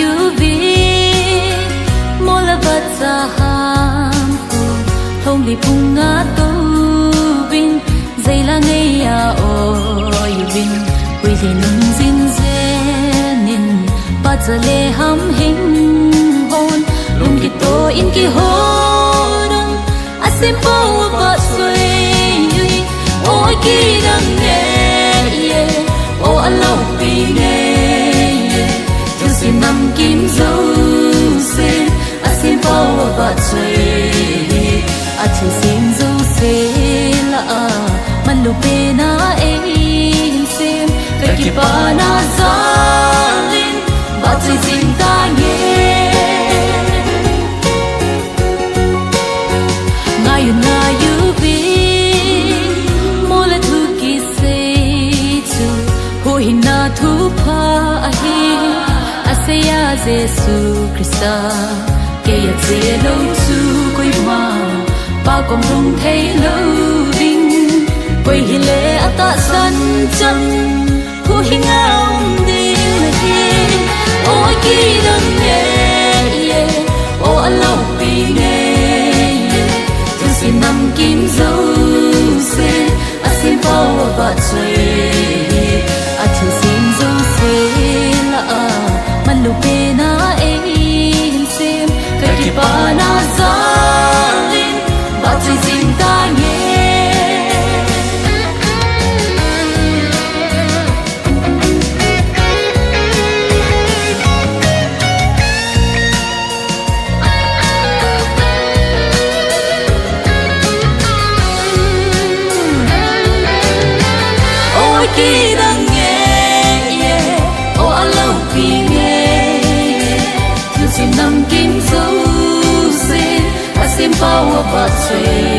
yu vi mo la vật sa ham ku thông li pung nga tu bin dây la ngay à oi bin quy li nung zin zenin pa cha le ham hình hôn lung ki to in ki hôn asim po pa suy ôi ki dang ne o alo pi ne tu sin nam kim zo se asim po pa suy a chi sin zo se la man lu pe na e sim ka ki pa na za lin ba chi sin ta nghe na yu vi mo la thu ki se chu ho hin na thu pha a hi asaya jesu krista ke ya che lo chu koi ma ba kom rong thei lo ding koi hi le ata san chan ho hi ngam din na hi oi ki dang ne ye o alo pi ne nam kim zo se asim pao ba chei a thu sim zo se la man lu pe na e sim ka ki pa na za lin ba chei sim ta nghe ki dang nghe o alo pi nghe tu sin nam kim zo se asim pao ba chei